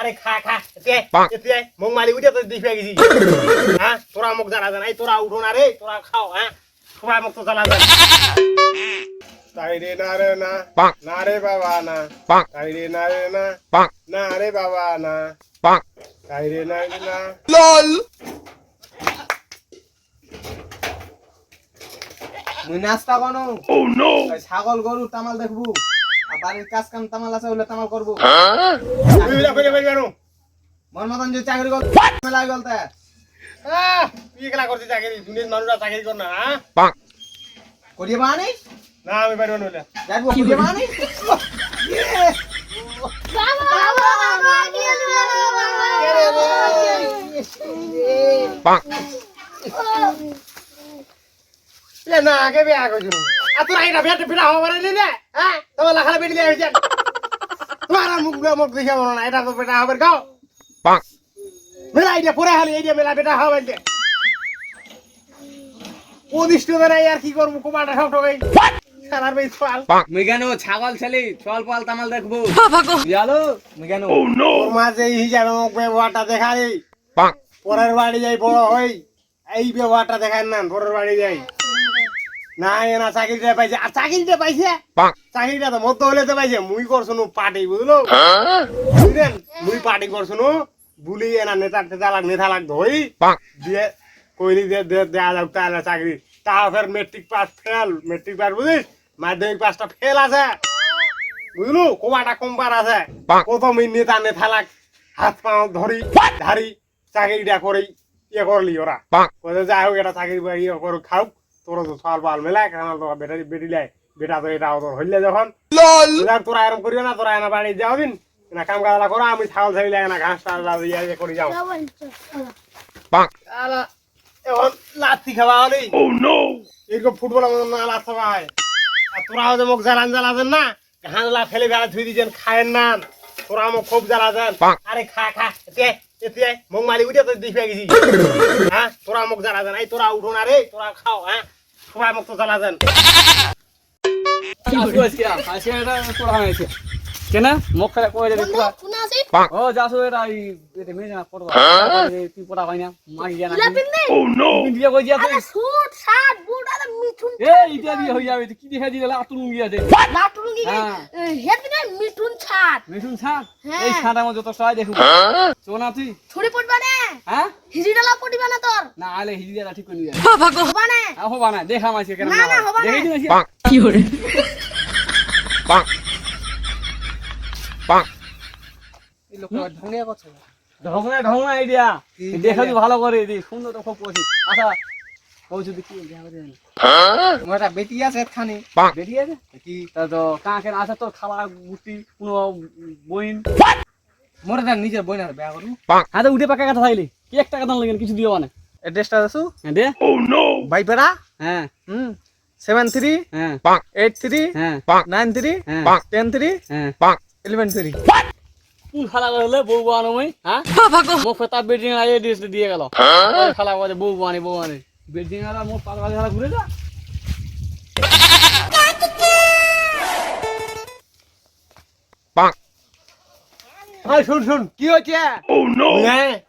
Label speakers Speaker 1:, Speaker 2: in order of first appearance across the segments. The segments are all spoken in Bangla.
Speaker 1: আরে খা খা এতে মুখ মালি উঠে তো দিফে গেছি হ্যাঁ তোরা মুখ জ্বালা জান এই তোরা উঠো না রে তোরা খাও হ্যাঁ সবাই মুখ তো জ্বালা জান তাই রে না রে না না রে বাবা না তাই রে না রে না না রে বাবা না তাই রে না রে না
Speaker 2: লল
Speaker 3: মুই নাস্তা কোন
Speaker 2: ও নো
Speaker 3: ছাগল গরু তামাল দেখবো আর বাড়ির কাজ কাম তামাল আছে ওগুলো তামাল করবো
Speaker 1: তুই যা করে বের করো
Speaker 3: মন মতন যে চাকরি কর মেলায় গলতে
Speaker 1: তুই একলা করছিস চাকরি দুনিয়ার মানুষরা চাকরি কর না হ্যাঁ
Speaker 3: করিয়ে বানি
Speaker 1: না আমি পারবো না
Speaker 3: যাইবো করিয়ে বানি
Speaker 1: না আগে বিয়া করছিল আর তোরা এটা বিয়া বিয়া হওয়া পারে না হ্যাঁ তোমার লাখালে বেটি দিয়ে হয়েছে তোমার মুখ মুখ দেখে বলো না এটা তো বেটা হবে গাও মেলা আইডিয়া পরে হালি আইডিয়া মেলা বেটা হবে প্রতিষ্ঠ নাই আর কি করবো কুমারটা সব ঠকাই সারার বেশ পাল
Speaker 3: মুই কেন ছাগল ছেলে চল পাল তামাল দেখবো জানো মুই কেন
Speaker 1: তোর মাঝে এই হিসাবে মুখ ব্যবহারটা দেখাই পরের বাড়ি যাই বড় হই এই ব্যবহারটা দেখায় না পরের বাড়ি যাই না এনা চাকরিটা পাইছে আর চাকরিটা পাইছে চাকরিটা তো মধ্য হলে তো পাইছে মুই করছুন পার্টি বুঝলো বুঝলেন মুই পার্টি করছুন বুলি এনা নেতা লাগ ধই দিয়ে কইলি দেয়া যাক তাহলে চাকরি তা ফের matric pass fail matric pass বুঝিস মাধ্যমিক পাসটা ফেল আছে বুঝলু কোমাটা কম্পার আছে প্রথম নেতা লাগ হাত পা ধরি ধারি চাকরিটা করেই ইয়ে করলি ওরা যাই হোক এটা চাকরি ইয়ে করে খাও তোর তো সল পাল মেলায় কেন তো বেটি লাই বেটা তো এটা তোর হইলে যখন তোরা এরকম করিও না তোরা এনা বাড়ি যাও দিন না কাম কাজলা করো আমি ছাগল ছাগল না ঘাস টাস ইয়ে করে যাও এখন লাথি খাওয়া হলি এরকম ফুটবল না লাথ খাওয়া হয় আর তোরা হচ্ছে মুখ জ্বালান জ্বালাবেন না ঘাসলা ফেলে ফেলা ধুই দিয়েছেন খায়েন না তোরা মুখ খুব জ্বালাছেন আরে খা খা এতে মুখ মালি উঠে তো দিফে গেছি হ্যাঁ তোরা মুখ জ্বালাছেন এই তোরা উঠো না রে তোরা খাও হ্যাঁ সবাই মুখ তো জ্বালাছেন
Speaker 4: কেনা মুখ ফেলে কই যাবে ও যাসু এটা এই মেয়ে না পড়বা তুই পড়া হয় না মাগি জানা ও নো দিয়ে কই যা তুই
Speaker 5: সুট শার্ট বুট আর মিঠুন
Speaker 4: এই ইটা দিয়ে হই যাবে কি দেখা দিলে লাটুন গিয়া দে
Speaker 5: লাটুন গিয়ে হেদিনে মিঠুন ছাট
Speaker 4: মিঠুন ছাট এই ছাটা মধ্যে যত সবাই দেখু চোনা তুই
Speaker 5: ছড়ি পড়বা না
Speaker 4: হ্যাঁ
Speaker 5: হিজিডালা পড়িবা না তোর
Speaker 4: না আলে হিজিডালা ঠিক করে নিয়া
Speaker 5: হবা না
Speaker 4: হবা না দেখা মাইছে কেন
Speaker 5: না না হবা না
Speaker 4: দেখি দিছি কি হরে
Speaker 3: এই লোকটা ঢঙ্গিয়া কথা
Speaker 4: ঢঙ্গা আইডিয়া দেখা দি ভালো করে দি সুন্দর তো খুব কইছি আচ্ছা কই যদি কি দেখা করে
Speaker 3: মোটা বেটি আছে খানি
Speaker 4: বেরিয়ে আছে কি তা তো কাকের আছে তোর খালা গুটি কোন বইন
Speaker 3: মোরে না নিজের বইনার বিয়া করু
Speaker 4: হ্যাঁ তো উঠে পাকা কথা থাইলি কি 1 টাকা দাম লাগেন কিছু দিও মানে
Speaker 3: এড্রেসটা দাসু
Speaker 4: হ্যাঁ দে
Speaker 3: বাইপাড়া
Speaker 4: হ্যাঁ
Speaker 3: 73
Speaker 4: হ্যাঁ
Speaker 3: 83
Speaker 4: হ্যাঁ
Speaker 3: 93
Speaker 4: হ্যাঁ
Speaker 3: 103
Speaker 4: হ্যাঁ
Speaker 3: 113
Speaker 4: কোন খালা হলে বউ বানো মই হ্যাঁ মো ফেতা বেডিং আইয়ে দিয়ে গেল খালা বলে বউ বানি বেডিং আলা মো পাগলা খালা ঘুরে যা
Speaker 1: আই শুন
Speaker 3: কি হচ্ছে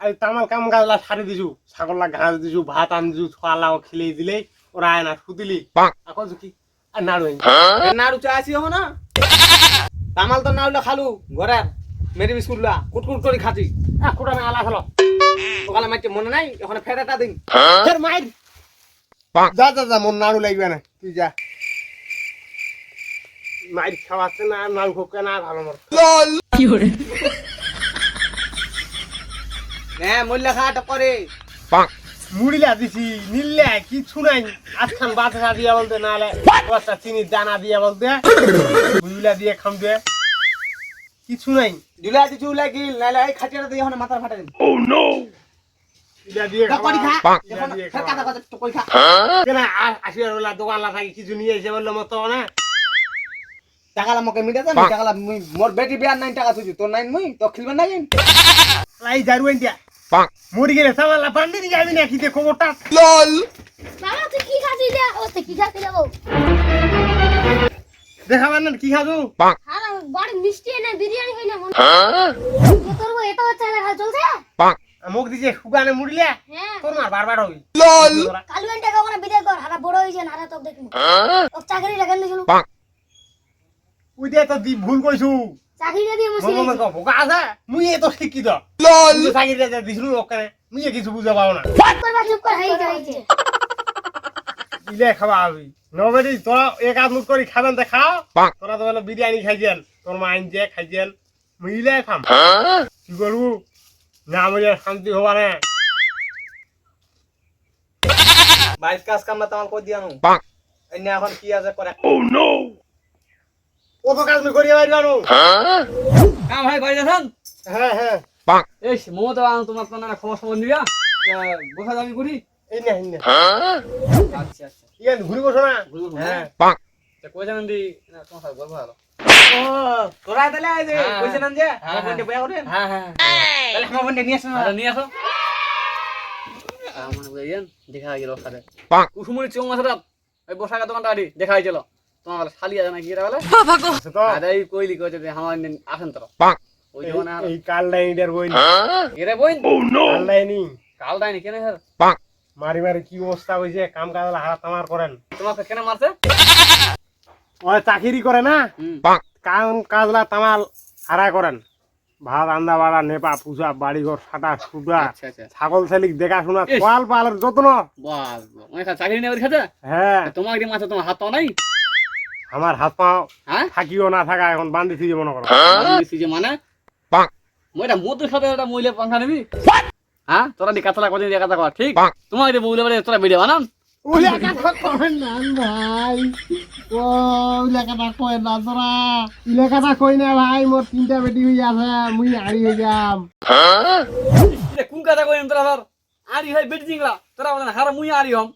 Speaker 1: এই তামাল কাম গাছলা ছাড়ি দিছু ছাগললা ঘাস দিছু ভাত আন দিছু ছয়ালা খেলে দিলে ওরা আয় না সুদিলি এখন কি আর নাড়ু
Speaker 3: নাড়ু চা আসি হো না তামাল তো নাউলা খালু ঘরে মেরি বিস্কুটলা কুটকুট করে খাতি
Speaker 1: কোটা না আলা খেলো
Speaker 3: ওখানে মাইতে মনে নাই ওখানে ফেরাটা দিন
Speaker 1: ফের মাইর যা মন নাড়ু লাগবে না তুই যা মাইর খাওয়াচ্ছে না নাড়ু খোকে না ভালো মর
Speaker 3: হ্যাঁ মূল্য খাওয়াটা করে
Speaker 1: মুড়িলা দিছি নিলে কিছু নাই আজখান বাতাসা দিয়া বলতে নাহলে দশটা চিনির দানা দিয়া বলতে বুঝলা দিয়ে খামতে কিছু নাই
Speaker 3: দিলা দিছু লাগিল নালে এই খাটিয়াটা দিয়ে ওখানে মাথার ফাটা দিন
Speaker 1: ইলা দিয়ে
Speaker 3: টকরি খা
Speaker 1: ইলা
Speaker 3: এখন
Speaker 1: দিয়ে
Speaker 3: ফের কাটা কথা টকরি খা
Speaker 1: কেন আসিয়ার বেলা দোকানলা থাকি কিছু নিয়ে এসে বললো মতো না
Speaker 3: টাকালা মকে মিটা দে টাকালা মুই মোর বেটি বিয়ার 9 টাকা তুই তোর 9 মুই তো খিলবেন না জানি
Speaker 1: লাই জারুয়েন দিয়া মরি গেলে সামালা পান্ডি দিকে আমি না কিতে খবরটা
Speaker 5: বাবা তুই কি খাচ্ছিস রে ও তুই কি খাচ্ছিস রে
Speaker 1: দেখাবার না কি খাবো
Speaker 5: আর বড় মিষ্টি না বিরিয়ানি হই না মনে তোর এটা
Speaker 1: মুখ দিছে শুকানে মুড়িলে
Speaker 5: হ্যাঁ
Speaker 1: তোর মার বারবার হই
Speaker 5: কালু এন্টা কখনো বিদায় কর হারা বড় হইছে হারা তোক দেখমু ও চাকরি রাখেন দিছিল
Speaker 1: উই দে তো দি ভুল কইছু
Speaker 5: চাকরি দিয়ে মুসি
Speaker 1: মন মন বোকা আছে মুই এ তো শিক্ষিত তুই চাকরি দে দিছলু ওখানে মুই এ কিছু বুঝা পাও না
Speaker 5: চুপ কর হাই যাইছে
Speaker 1: ইলে খাওয়া হবি নবেদি তোরা এক আধ মুঠ করে খাবেন তা খাও তোরা তো বলে বিরিয়ানি খাইছেন তোর মা আনছে খাইছেন মিলে খাম কি করবো না আমাদের শান্তি হবা না
Speaker 3: বাইশ কাজ কাম না তোমার কই দিয়ানো এনে এখন কি আছে করে
Speaker 1: কত কাজ আমি করি বাইরে জানো
Speaker 4: কাম ভাই করে যাচ্ছেন
Speaker 1: হ্যাঁ হ্যাঁ
Speaker 4: এই মো তো তোমার তো না খবর খবর নিবা বসা যাবি করি
Speaker 1: এই না এই না
Speaker 4: আচ্ছা আচ্ছা
Speaker 1: ইয়ান ঘুরি বসো না
Speaker 4: ঘুরি বসো,
Speaker 1: হ্যাঁ
Speaker 4: তা কই যাবেন দি না তোমার সাথে গল্প হলো
Speaker 3: ও তোরা তাহলে এই যে
Speaker 4: হ্যাঁ,
Speaker 3: কইছেন যে
Speaker 4: হ্যাঁ,
Speaker 3: আমার বন্ধে বয়া করেন
Speaker 4: হ্যাঁ হ্যাঁ
Speaker 3: তাহলে আমার বন্ধে নিয়ে আসেন
Speaker 4: আরে নিয়ে আসো আমার বইয়েন দেখা গেল সাথে কুসুমনি চৌ মাছরা ওই বসাকা দোকানটা আদি দেখা হয়েছিল তোমার শালি আছে নাকি এটা বলে
Speaker 1: আছে তো
Speaker 4: আরে এই কইলি কইছে যে আমার আসেন তোরা ওই দোকানে আর
Speaker 1: এই কাল লাইনের বই
Speaker 4: এরে বইন
Speaker 1: কাল লাইনি
Speaker 4: কাল দাইনি কেন স্যার
Speaker 1: মারি মারি কি অবস্থা হইছে কাম কাজ হারা তামার করেন
Speaker 4: তোমাকে কেন মারছে
Speaker 1: ওই চাকরি করে না
Speaker 4: হুম
Speaker 1: কাম কাজলা তামাল হারা করেন ভাত আন্দা বাড়া নেপা পুষা বাড়ি ঘর সাটা সুদা
Speaker 4: আচ্ছা আচ্ছা
Speaker 1: ছাগল ছালিক দেখাশোনা
Speaker 4: ইস।
Speaker 1: পাল পালের যত্ন
Speaker 4: বাস মানে চাকরি নেওয়ার খাতে
Speaker 1: হ্যাঁ
Speaker 4: তোমার কি মাছে তোমার হাত পাও নাই
Speaker 1: আমার হাত পা
Speaker 4: হ্যাঁ
Speaker 1: থাকিও না থাকা এখন বান্ধিছি যে মনে করো
Speaker 4: দিছি যে মানে মইটা মোদের সাথে একটা মহিলা পাঙ্খা নিবি হ্যাঁ তোরা দি কাতলা কদিন দিয়ে কথা কর ঠিক তোমার যে বউলে বলে তোরা ভিডিও বানান
Speaker 1: উলা কথা কই না ভাই ও উলা কথা কই না তোরা উলা কথা কই না ভাই মোর তিনটা বেটি হই আছে মুই হারি হই যাম
Speaker 4: কোন কথা কইম তোরা ধর আরি হয় বেটি জিংলা তোরা বলেন হারা মুই আরি হম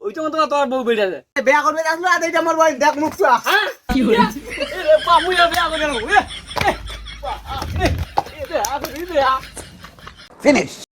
Speaker 4: ওই তো তোমার বউ বেটি আছে
Speaker 3: বেয়া করবে আসলো আর এইটা আমার বই দেখ মুখ
Speaker 4: হ্যাঁ কি হইছে এ পা মুই আর বিয়া করে নেব এ পা এ এ আ